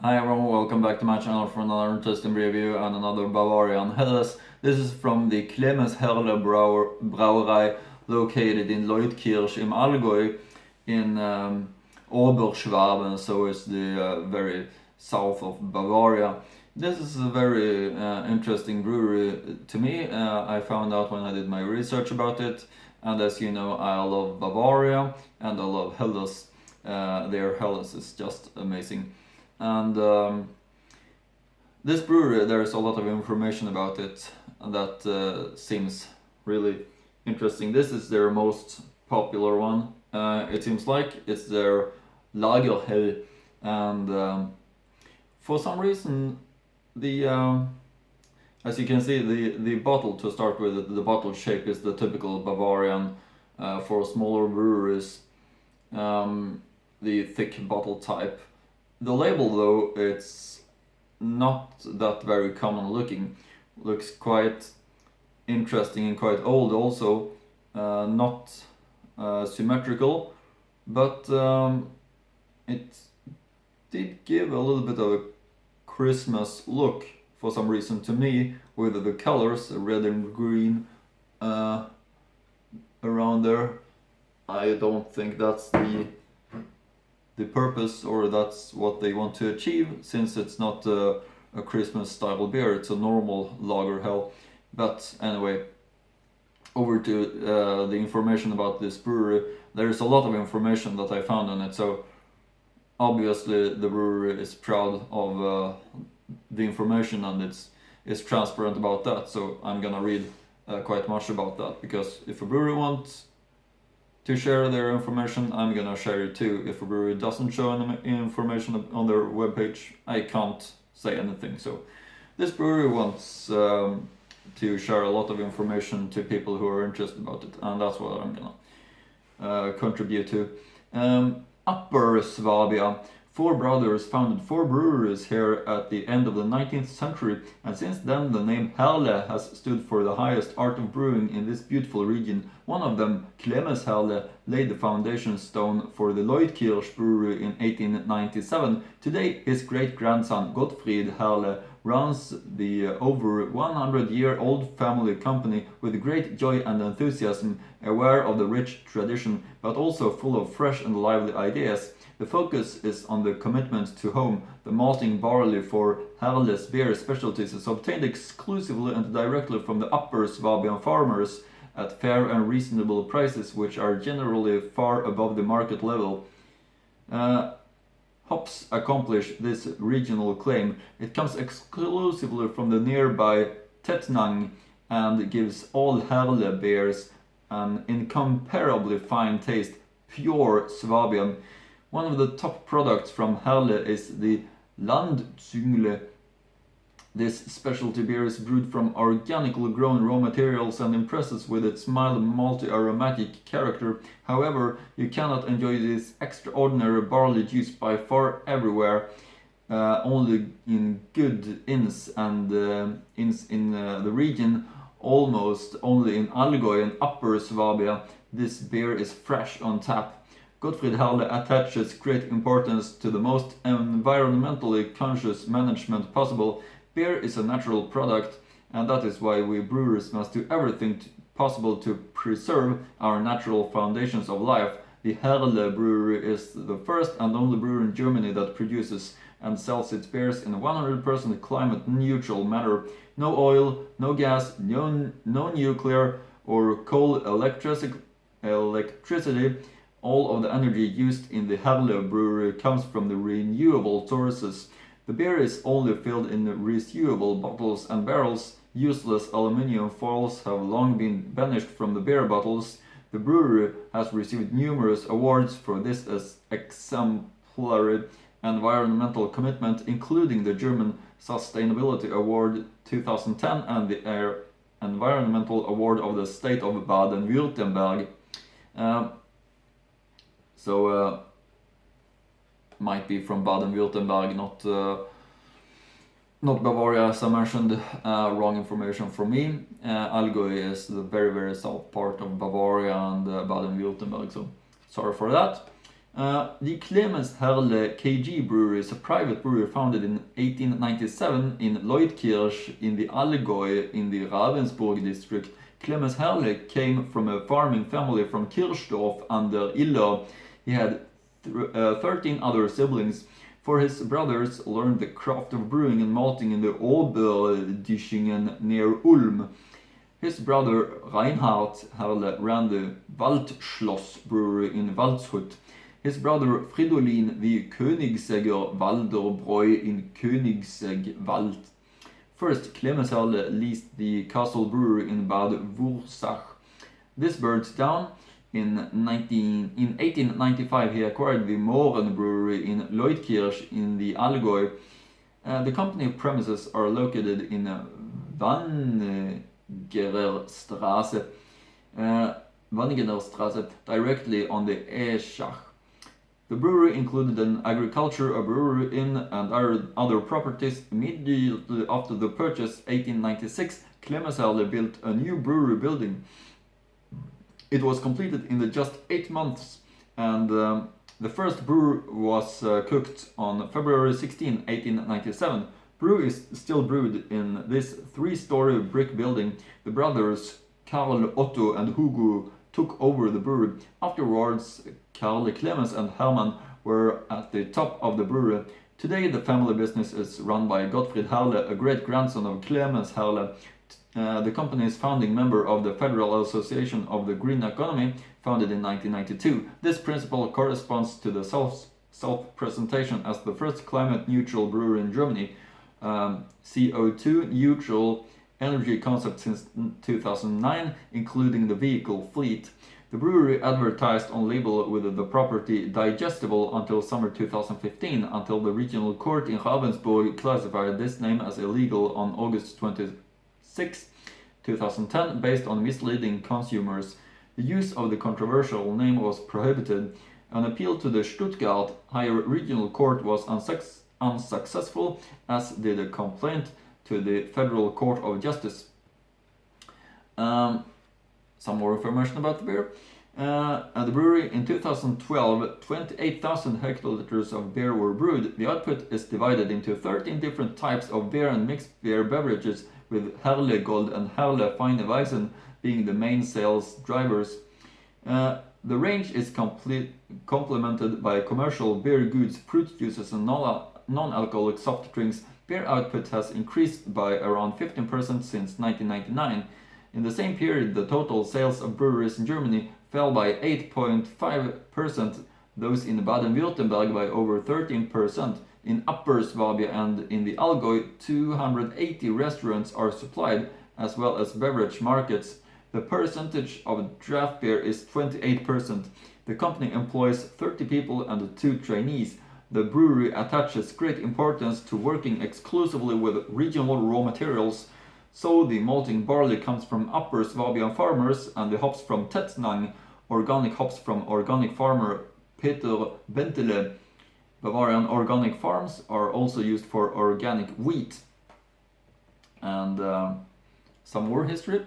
Hi everyone, welcome back to my channel for another interesting review and another Bavarian Helles. This is from the Clemens Härle Brauerei located in Leutkirch in Allgäu in Oberschwaben, so it's the very south of Bavaria. This is a very interesting brewery to me. I found out when I did my research about it, and as you know, I love Bavaria and I love Helles. Their Helles is just amazing. And this brewery, there's a lot of information about it that seems really interesting. This is their most popular one. It seems like it's their Lagerhell, and for some reason, the as you can see, the bottle to start with, the bottle shape is the typical Bavarian for smaller breweries, the thick bottle type. The label though, it's not that very common looking. Looks quite interesting and quite old also. Not symmetrical, but it did give a little bit of a Christmas look for some reason to me, with the colors, red and green around there. I don't think that's the purpose, or that's what they want to achieve, since it's not a Christmas style beer, it's a normal lager hell. But anyway, over to the information about this brewery. There's a lot of information that I found on it, so obviously the brewery is proud of the information, and it's transparent about that, so I'm gonna read quite much about that, because if a brewery wants to share their information, I'm gonna share it too. If a brewery doesn't show any information on their webpage, I can't say anything. So this brewery wants to share a lot of information to people who are interested about it, and that's what I'm gonna contribute to. Upper Swabia. Four brothers founded four breweries here at the end of the 19th century, and since then the name Härle has stood for the highest art of brewing in this beautiful region. One of them, Clemens Härle, laid the foundation stone for the Leutkirch brewery in 1897. Today, his great-grandson Gottfried Härle runs the over 100-year-old family company with great joy and enthusiasm, aware of the rich tradition, but also full of fresh and lively ideas. The focus is on the commitment to home. The malting barley for Härle's beer specialties is obtained exclusively and directly from the Upper Swabian farmers at fair and reasonable prices, which are generally far above the market level. Hops accomplish this regional claim. It comes exclusively from the nearby Tettnang and gives all Härle beers an incomparably fine taste, pure Swabian. One of the top products from Härle is the Landzungle. This specialty beer is brewed from organically grown raw materials and impresses with its mild malty aromatic character. However, you cannot enjoy this extraordinary barley juice by far everywhere. Only in good inns and inns in the region, almost only in Allgäu and Upper Swabia, this beer is fresh on tap. Gottfried Härle attaches great importance to the most environmentally conscious management possible. Beer is a natural product, and that is why we brewers must do everything possible to preserve our natural foundations of life. The Härle brewery is the first and only brewery in Germany that produces and sells its beers in a 100% climate neutral manner. No oil, no gas, no nuclear or coal electricity. All of the energy used in the Härle brewery comes from the renewable sources. The beer is only filled in reusable bottles and barrels. Useless aluminium foils have long been banished from the beer bottles. The brewery has received numerous awards for this as exemplary environmental commitment, including the German Sustainability Award 2010 and the Environmental Award of the State of Baden-Württemberg. Might be from Baden-Württemberg, not Bavaria, as I mentioned. Wrong information from me. Allgäu is the very, very south part of Bavaria and Baden-Württemberg, so sorry for that. The Clemens Härle KG Brewery is a private brewery founded in 1897 in Leutkirch in the Allgäu in the Ravensburg district. Clemens Härle came from a farming family from Kirchdorf under Iller. He had 13 other siblings. For his brothers learned the craft of brewing and malting in the Oberdischingen near Ulm. His brother Reinhard Härle ran the Waldschloss brewery in Waldshut. His brother Fridolin the Königsegger Walderbräu in Königsegg-Wald. First, Clemens Härle leased the castle brewery in Bad Wurzach. This burnt down. In 1895 he acquired the Mohren brewery in Leutkirch in the Allgäu. The company premises are located in Wannigerstraße, directly on the Eschach. The brewery included an agriculture, a brewery inn, and other properties. Immediately after the purchase, 1896, Clemens Härle built a new brewery building. It was completed in just 8 months, and the first brew was cooked on February 16, 1897. Brew is still brewed in this 3-story brick building. The brothers Karl, Otto, and Hugo took over the brewery. Afterwards, Karl, Clemens, and Hermann were at the top of the brewery. Today, the family business is run by Gottfried Härle, a great-grandson of Clemens Härle. The company is founding member of the Federal Association of the Green Economy, founded in 1992. This principle corresponds to the self-presentation as the first climate-neutral brewery in Germany, CO2-neutral energy concept since 2009, including the vehicle fleet. The brewery advertised on label with the property digestible until summer 2015, until the regional court in Ravensburg classified this name as illegal on August 26, 2010, based on misleading consumers. The use of the controversial name was prohibited. An appeal to the Stuttgart Higher Regional Court was unsuccessful, as did a complaint to the Federal Court of Justice. Some more information about the beer. At the brewery in 2012, 28,000 hectoliters of beer were brewed. The output is divided into 13 different types of beer and mixed beer beverages, with Härle Gold and Härle Feine Weizen being the main sales drivers. The range is complemented by commercial beer goods, fruit juices, and non-alcoholic soft drinks. Beer output has increased by around 15% since 1999. In the same period, the total sales of breweries in Germany fell by 8.5%, those in Baden-Württemberg by over 13%. In Upper Swabia and in the Allgäu, 280 restaurants are supplied, as well as beverage markets. The percentage of draft beer is 28%. The company employs 30 people and 2 trainees. The brewery attaches great importance to working exclusively with regional raw materials. So the malting barley comes from Upper Swabian farmers, and the hops from Tettnang, organic hops from organic farmer Peter Bentele. Bavarian organic farms are also used for organic wheat. And some more history.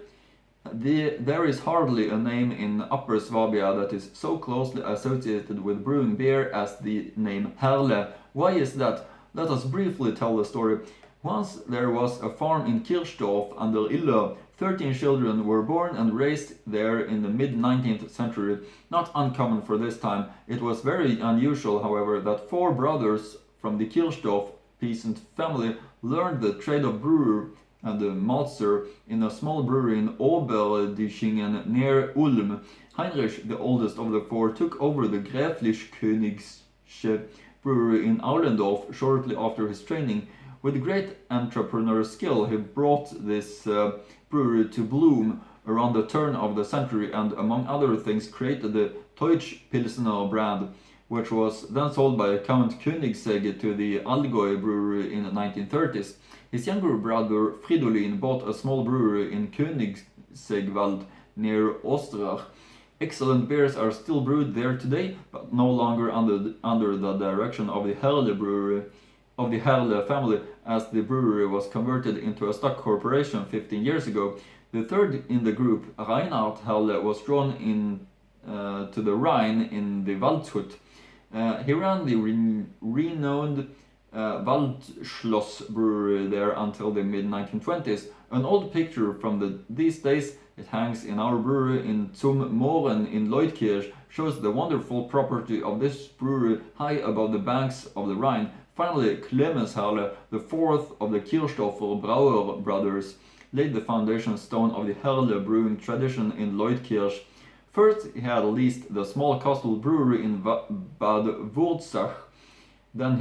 There is hardly a name in Upper Swabia that is so closely associated with brewing beer as the name Härle. Why is that? Let us briefly tell the story. Once there was a farm in Kirchdorf under Iller. 13 children were born and raised there in the mid-19th century. Not uncommon for this time. It was very unusual, however, that 4 brothers from the Kirchdorf peasant family learned the trade of brewer and maltster in a small brewery in Oberdischingen near Ulm. Heinrich, the oldest of the 4, took over the Gräflich Königsche brewery in Aulendorf shortly after his training. With great entrepreneurial skill, he brought this brewery to bloom around the turn of the century, and among other things created the Deutsch Pilsner brand, which was then sold by Count Koenigsegg to the Allgäu brewery in the 1930s. His younger brother Fridolin bought a small brewery in Königsegg-Wald near Ostrach. Excellent beers are still brewed there today, but no longer under the direction of the Härle brewery, of the Härle family, as the brewery was converted into a stock corporation 15 years ago. The third in the group, Reinhard Härle, was drawn in to the Rhine in the Waldshut. He ran the renowned Waldschloss brewery there until the mid-1920s. An old picture from these days, it hangs in our brewery in Zum Mohren in Leutkirch, shows the wonderful property of this brewery high above the banks of the Rhine. Finally, Clemens Härle, the fourth of the Kirchdorfer Brauer brothers, laid the foundation stone of the Härle brewing tradition in Leutkirch. First, he had leased the small castle brewery in Baden-Württemberg. Then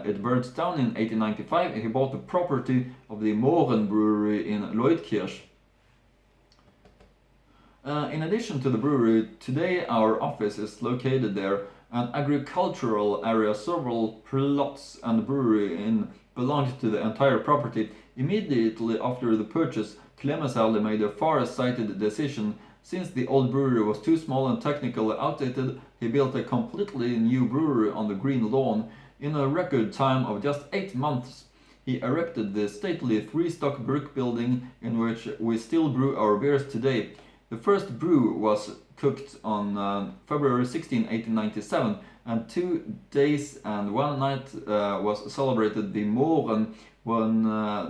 it burned down in 1895. He bought the property of the Mohren brewery in Leutkirch. In addition to the brewery, today our office is located there. An agricultural area, several plots and brewery belonged to the entire property. Immediately after the purchase, Clemens made a far-sighted decision. Since the old brewery was too small and technically outdated, he built a completely new brewery on the green lawn. In a record time of just 8 months, he erected the stately 3-stock brick building in which we still brew our beers today. The first brew was cooked on February 16, 1897, and 2 days and 1 night was celebrated the Mohren when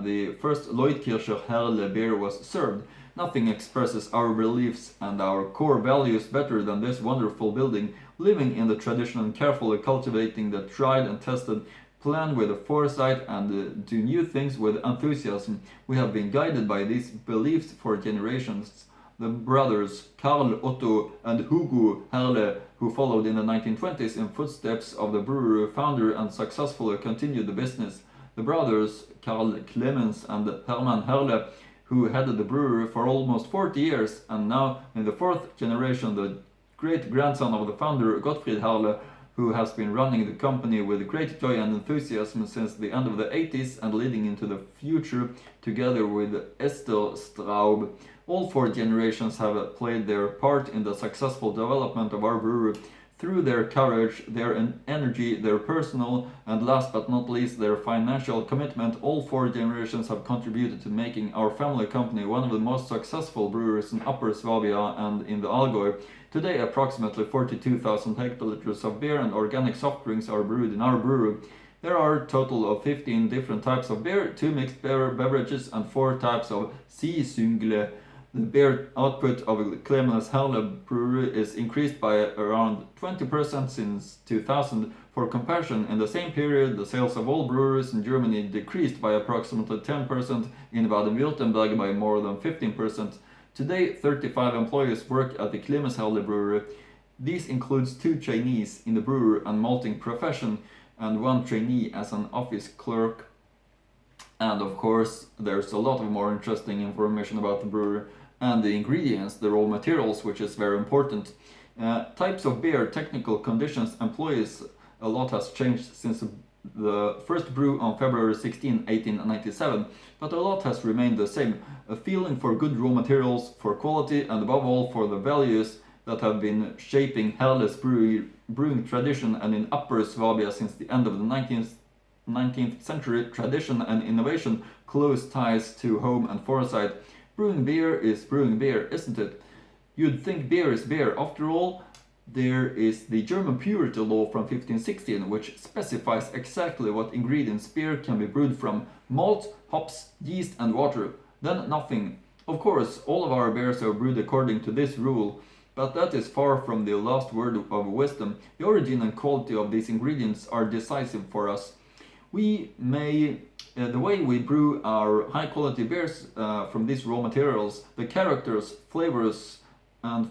the first Leutkircher Härle beer was served. Nothing expresses our beliefs and our core values better than this wonderful building, living in the tradition and carefully cultivating the tried and tested, plan with foresight and do new things with enthusiasm. We have been guided by these beliefs for generations. The brothers Karl Otto and Hugo Härle, who followed in the 1920s in footsteps of the brewery founder and successfully continued the business. The brothers Karl Clemens and Hermann Härle, who headed the brewery for almost 40 years, and now in the 4th generation, the great-grandson of the founder Gottfried Härle, who has been running the company with great joy and enthusiasm since the end of the 80s and leading into the future, together with Esther Straub. All 4 generations have played their part in the successful development of our brewery. Through their courage, their energy, their personal, and last but not least, their financial commitment, all 4 generations have contributed to making our family company one of the most successful breweries in Upper Swabia and in the Allgäu. Today, approximately 42,000 hectoliters of beer and organic soft drinks are brewed in our brewery. There are a total of 15 different types of beer, 2 mixed beverages, and 4 types of Sisungle. The beer output of the Clemens Härle brewery is increased by around 20% since 2000. For comparison, in the same period, the sales of all breweries in Germany decreased by approximately 10%, in Baden-Württemberg by more than 15%. Today, 35 employees work at the Clemens Härle brewery. This includes 2 Chinese in the brewer and malting profession, and 1 trainee as an office clerk. And of course, there's a lot of more interesting information about the brewery and the ingredients, the raw materials, which is very important. Types of beer, technical conditions, employees, a lot has changed since the first brew on February 16, 1897, but a lot has remained the same. A feeling for good raw materials, for quality, and above all for the values that have been shaping Härle's brewing tradition, and in Upper Swabia since the end of the 19th century, tradition and innovation, close ties to home and foresight. Brewing beer is brewing beer, isn't it? You'd think beer is beer. After all, there is the German purity law from 1516, which specifies exactly what ingredients beer can be brewed from: malt, hops, yeast, and water. Then nothing. Of course, all of our beers are brewed according to this rule, but that is far from the last word of wisdom. The origin and quality of these ingredients are decisive for us. The way we brew our high-quality beers from these raw materials, the characters, flavors, and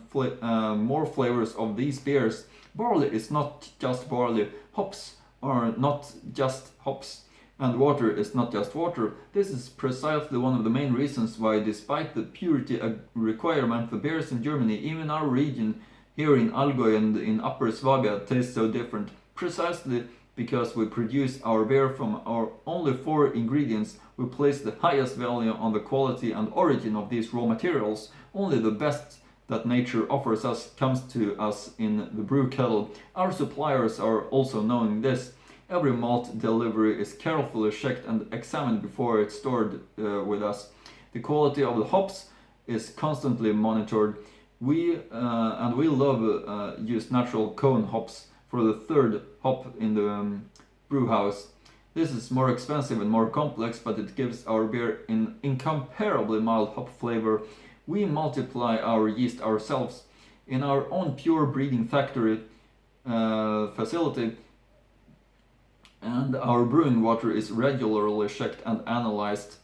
more flavors of these beers. Barley is not just barley, hops are not just hops, and water is not just water. This is precisely one of the main reasons why, despite the purity requirement, the beers in Germany, even our region here in Allgäu and in Upper Swabia, taste so different. Precisely because we produce our beer from our only 4 ingredients, we place the highest value on the quality and origin of these raw materials. Only the best that nature offers us comes to us in the brew kettle. Our suppliers are also knowing this. Every malt delivery is carefully checked and examined before it's stored with us. The quality of the hops is constantly monitored. We love use natural cone hops for the third hop in the brew house. This is more expensive and more complex, but it gives our beer an incomparably mild hop flavor. We multiply our yeast ourselves in our own pure breeding factory facility, and our brewing water is regularly checked and analyzed.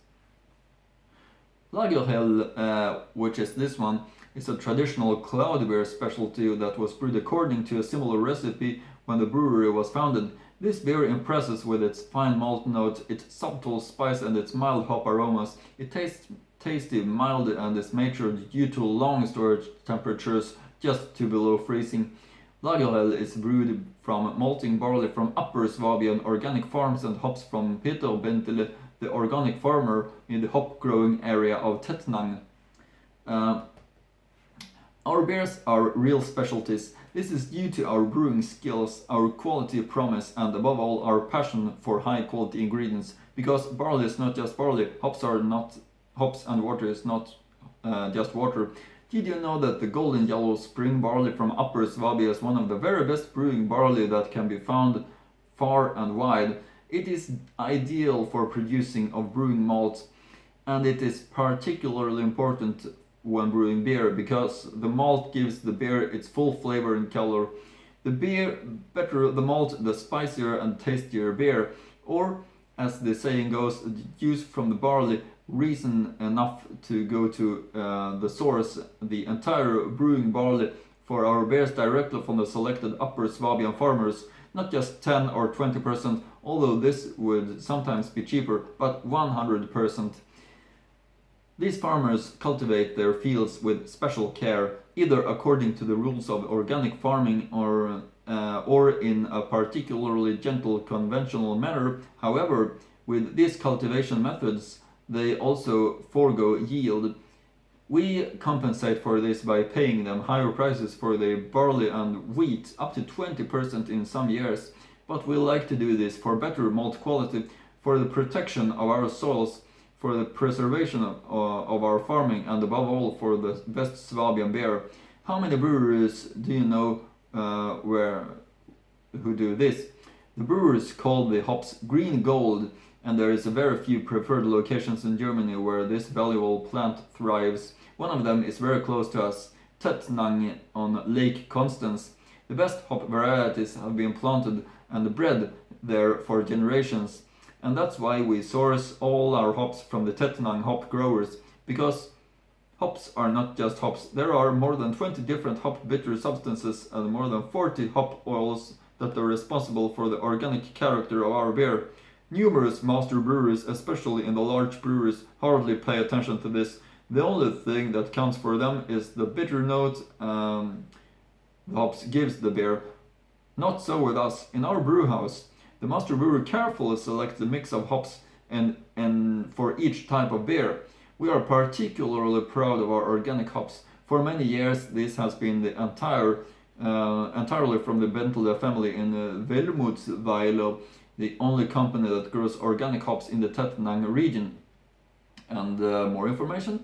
Lagerhell, which is this one, is a traditional cloud beer specialty that was brewed according to a similar recipe when the brewery was founded. This beer impresses with its fine malt note, its subtle spice and its mild hop aromas. It tastes tasty, mild and is matured due to long storage temperatures just to below freezing. Lagerhell is brewed from malting barley from Upper Swabian organic farms and hops from Peter Bentele, the organic farmer in the hop growing area of Tettnang. Our beers are real specialties. This is due to our brewing skills, our quality promise, and above all our passion for high quality ingredients. Because barley is not just barley, hops and water is not just water. Did you know that the golden yellow spring barley from Upper Swabia is one of the very best brewing barley that can be found far and wide? It is ideal for producing of brewing malts, and it is particularly important when brewing beer because the malt gives the beer its full flavor and color. The better the malt, the spicier and tastier beer, or as the saying goes, the juice from the barley reason enough to go to the source, the entire brewing barley for our beers directly from the selected Upper Swabian farmers, not just 10 or 20%, although this would sometimes be cheaper, but 100%. These farmers cultivate their fields with special care, either according to the rules of organic farming or in a particularly gentle conventional manner. However, with these cultivation methods, they also forego yield. We compensate for this by paying them higher prices for their barley and wheat, up to 20% in some years. But we like to do this for better malt quality, for the protection of our soils, for the preservation of our farming, and above all for the best Swabian beer. How many breweries do you know who do this? The brewers call the hops green gold, and there is a very few preferred locations in Germany where this valuable plant thrives. One of them is very close to us, Tettnang on Lake Constance. The best hop varieties have been planted and bred there for generations, and that's why we source all our hops from the Tettnang hop growers, because hops are not just hops. There are more than 20 different hop bitter substances and more than 40 hop oils that are responsible for the organic character of our beer. Numerous master brewers, especially in the large breweries, hardly pay attention to this. The only thing that counts for them is the bitter note the hops gives the beer. Not so with us. In our brew house, the master brewer carefully selects the mix of hops and for each type of beer. We are particularly proud of our organic hops. For many years, this has been the entirely from the Bentele family in Velmutsweiler, the only company that grows organic hops in the Tettnang region. And more information?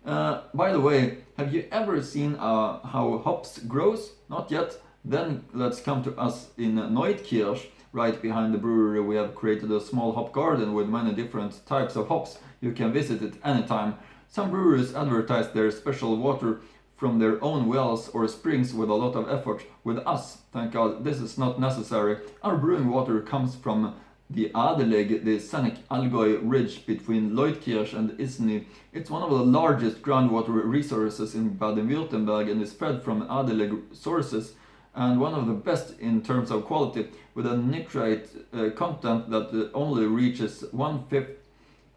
By the way, have you ever seen how hops grows? Not yet? Then let's come to us in Leutkirch. Right behind the brewery we have created a small hop garden with many different types of hops. You can visit it anytime. Some breweries advertise their special water from their own wells or springs with a lot of effort. With us, thank God, this is not necessary. Our brewing water comes from the Adeleg, the scenic Allgäu ridge between Leutkirch and Isny. It's one of the largest groundwater resources in Baden-Württemberg and is fed from Adeleg sources, and one of the best in terms of quality, with a nitrate content that only reaches 1/5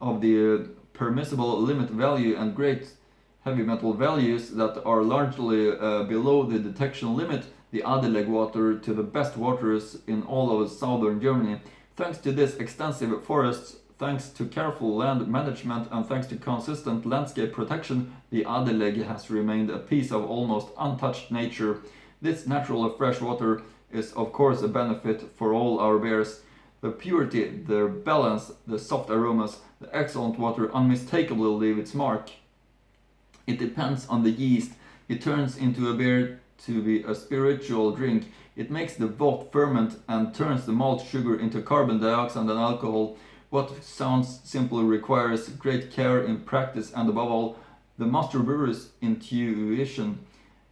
of the permissible limit value and great heavy metal values that are largely below the detection limit. The Adeleg water to the best waters in all of southern Germany. Thanks to this extensive forests, thanks to careful land management, and thanks to consistent landscape protection, the Adeleg has remained a piece of almost untouched nature. This natural fresh water is of course a benefit for all our beers. The purity, the balance, the soft aromas, the excellent water unmistakably leave its mark. It depends on the yeast. It turns into a beer to be a spiritual drink. It makes the wort ferment and turns the malt sugar into carbon dioxide and alcohol. What sounds simple requires great care in practice and above all, the master brewer's intuition.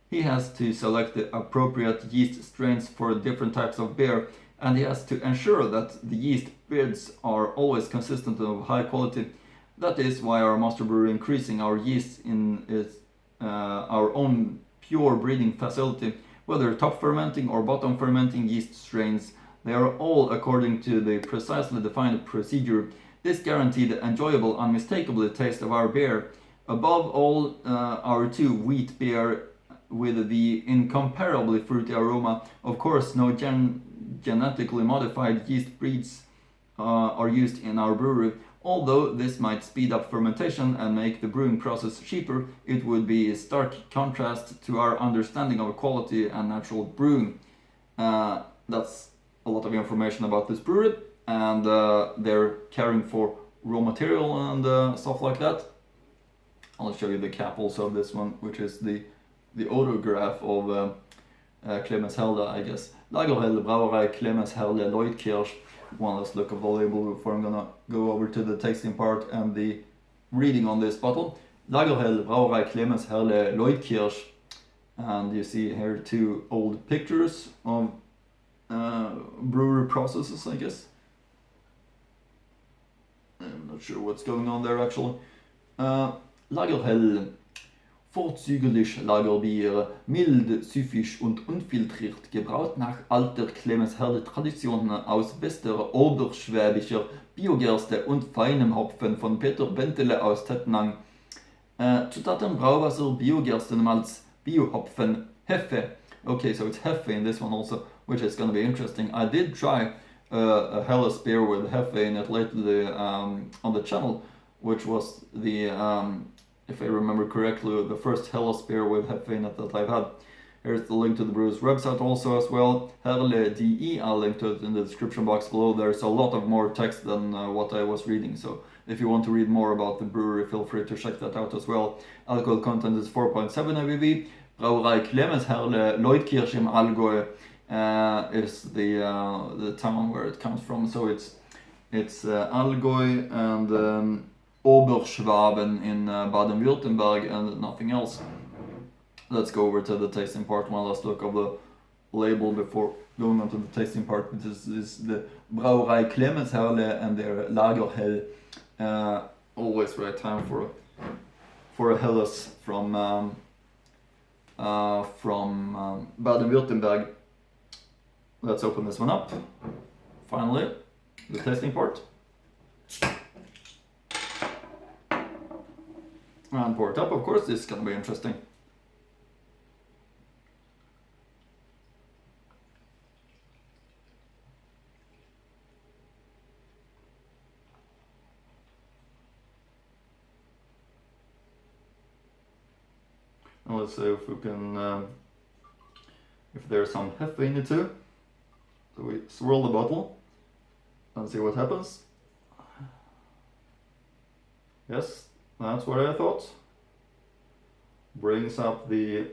He has to select the appropriate yeast strains for different types of beer, and he has to ensure that the yeast breeds are always consistent and of high quality. That is why our master brewer increasing our yeast in our own pure breeding facility, whether top fermenting or bottom fermenting yeast strains. They are all according to the precisely defined procedure. This guaranteed the enjoyable, unmistakable taste of our beer. Above all, our two wheat beer with the incomparably fruity aroma. Of course, no genetically modified yeast breeds are used in our brewery. Although this might speed up fermentation and make the brewing process cheaper, it would be a stark contrast to our understanding of quality and natural brewing. That's a lot of information about this brewery, and they're caring for raw material and stuff like that. I'll show you the cap also of this one, which is the autograph of Clemens Härle, I guess. Lagerhelle Brauerei Clemens Härle Leutkirch. One last look of the label before I'm gonna go over to the tasting part and the reading on this bottle. Lagerhelle Brauerei Clemens Härle Leutkirch. And you see here two old pictures of brewery processes, I guess. I'm not sure what's going on there actually. Lagerhelle. Vorzüglich Lagerbier, mild, süffisch und unfiltriert, gebraut nach alter Clemens Härle Tradition aus bester oberschwäbischer Biogerste und feinem Hopfen von Peter Bentele aus Tettnang. Zutaten Brauwasser, Biogerstenmalz, Biohopfen, Hefe. Okay, so it's Hefe in this one also, which is going to be interesting. I did try a Helles beer with Hefe in it lately on the channel, which was the if I remember correctly, the first Helles beer with Hefe in it that I've had. Here's the link to the brewer's website also as well, Härle.de. I'll link to it in the description box below. There's a lot of more text than what I was reading, so if you want to read more about the brewery, feel free to check that out as well. Alcohol content is 4.7 ABV. Brauerei Clemens Härle Leutkirch im Allgäu is the town where it comes from, so it's Allgäu and Oberschwaben in Baden-Württemberg and nothing else. Let's go over to the tasting part. One last look of the label before going on to the tasting part. This is the Brauerei Clemens Härle and their Lagerhelle. Always right time for a Helles from Baden-Württemberg. Let's open this one up. Finally, the tasting part. And pour it up, of course. This is going to be interesting. And let's see if we can, if there's some Hefe in it too. So we swirl the bottle and see what happens. Yes. That's what I thought. Brings up the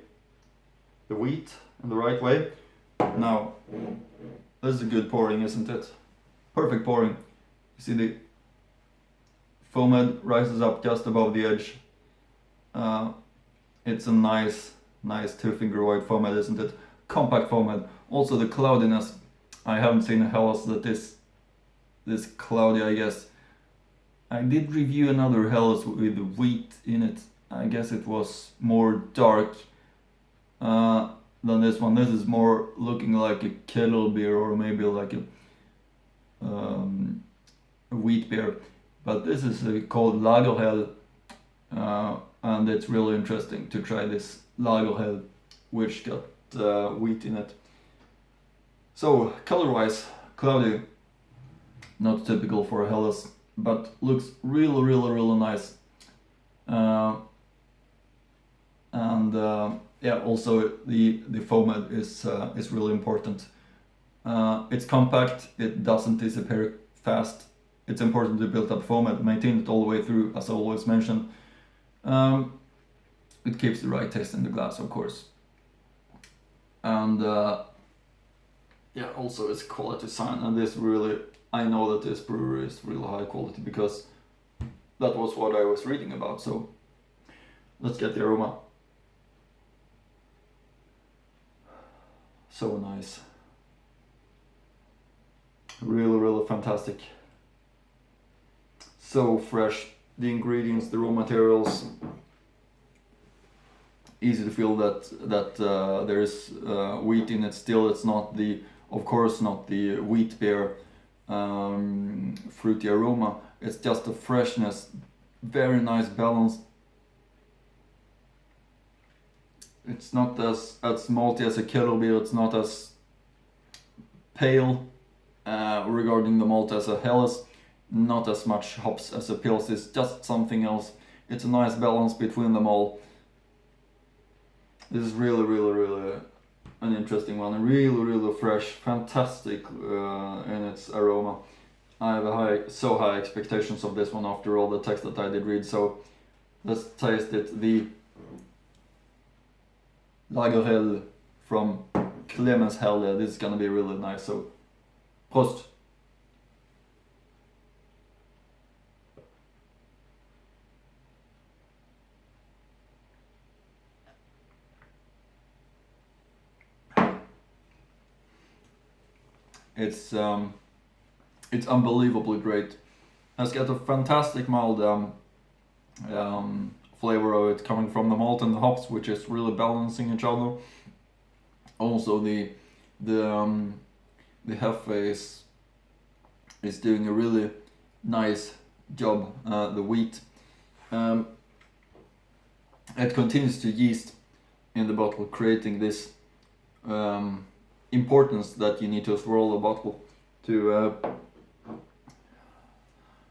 wheat in the right way. Now, this is a good pouring, isn't it? Perfect pouring. You see the foam head rises up just above the edge. It's a nice 2-finger wide foam head, isn't it? Compact foam head. Also the cloudiness. I haven't seen a Helles that is this cloudy, I guess. I did review another Helles with wheat in it. I guess it was more dark than this one. This is more looking like a kettle beer or maybe like a wheat beer. But this is called Lagerhelle, and it's really interesting to try this Lagerhelle, which got wheat in it. So color-wise, cloudy, not typical for a Helles, but looks really nice. Yeah, also the foam head is really important. It's compact, it doesn't disappear fast. It's important to build up foam head, maintain it all the way through, as I always mention. It keeps the right taste in the glass, of course. and yeah, also its quality sign. And this really, I know that this brewery is really high quality because that was what I was reading about. So let's get the aroma. So nice. Really fantastic. So fresh. The ingredients, the raw materials. Easy to feel that there is wheat in it. Still, it's not the, of course, not the wheat beer fruity aroma. It's just the freshness. Very nice balance. It's not as malty as a kettle beer. It's not as pale regarding the malt as a Helles. Not as much hops as a Pils. It's just something else. It's a nice balance between them all. This is really an interesting one. Really fresh, fantastic in its aroma. I have so high expectations of this one after all the text that I did read. So let's taste it. The Lagerhell from Clemens Härle. This is gonna be really nice. So Prost. It's unbelievably great. It's got a fantastic mild flavor of it coming from the malt and the hops, which is really balancing each other. Also the Hefe is doing a really nice job. The wheat. It continues to yeast in the bottle, creating this importance that you need to swirl the bottle to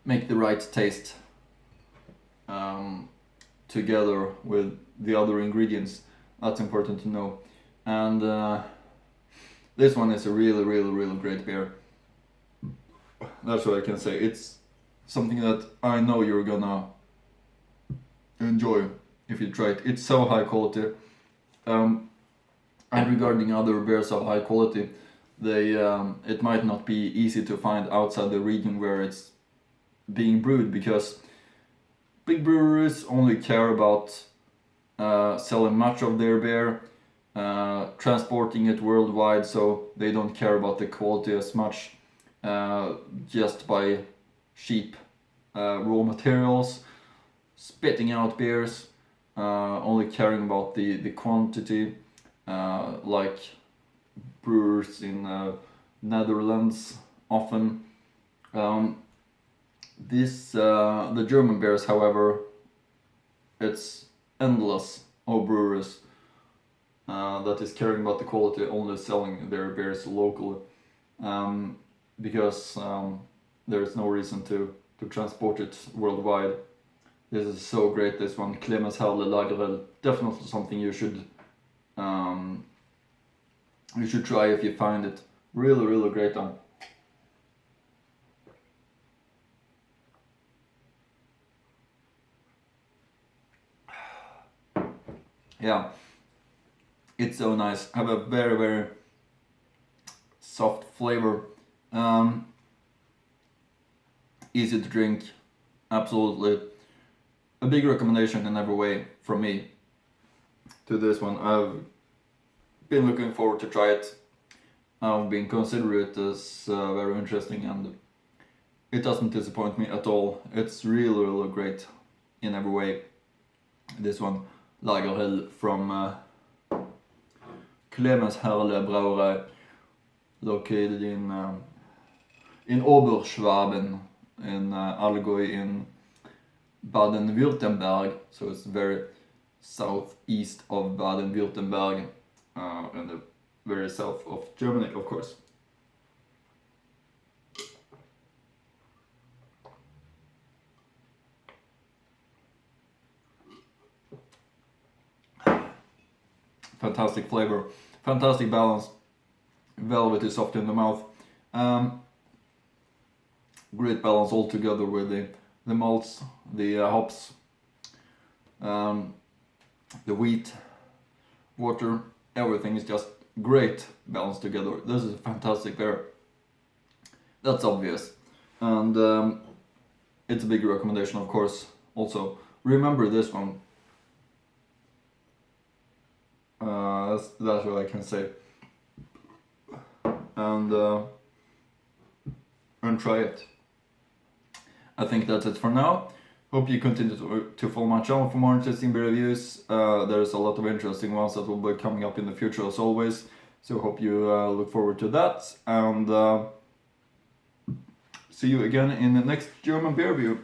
make the right taste together with the other ingredients. That's important to know. And this one is a really great beer. That's what I can say. It's something that I know you're gonna enjoy if you try it. It's so high quality. And regarding other beers of high quality, they it might not be easy to find outside the region where it's being brewed, because big breweries only care about selling much of their beer, transporting it worldwide, so they don't care about the quality as much, just by cheap raw materials, spitting out beers, only caring about the quantity, like brewers in Netherlands often. The German beers, however, it's endless of brewers that is caring about the quality, only selling their beers locally, because there is no reason to transport it worldwide. This is so great, this one, Clemens Härle Lagerhell. Definitely something you should try if you find it. Really great one. Yeah, it's so nice. Have a very soft flavor. Easy to drink. Absolutely. A big recommendation in every way from me to this one. I've been looking forward to try it. I've been considering it as very interesting, and it doesn't disappoint me at all. It's really great in every way. This one, Lagerhell from Clemens Härle Brauerei, located in Oberschwaben, in Allgäu, in Baden-Württemberg. So it's very southeast of Baden-Württemberg, and the very south of Germany, of course. Fantastic flavor, fantastic balance, velvety soft in the mouth. Great balance altogether with the malts, the hops, the wheat, water. Everything is just great balance together. This is a fantastic beer. That's obvious. And it's a big recommendation, of course. Also, remember this one. That's what I can say. And try it. I think that's it for now. Hope you continue to follow my channel for more interesting beer reviews. There's a lot of interesting ones that will be coming up in the future as always. So hope you look forward to that. And see you again in the next German beer review.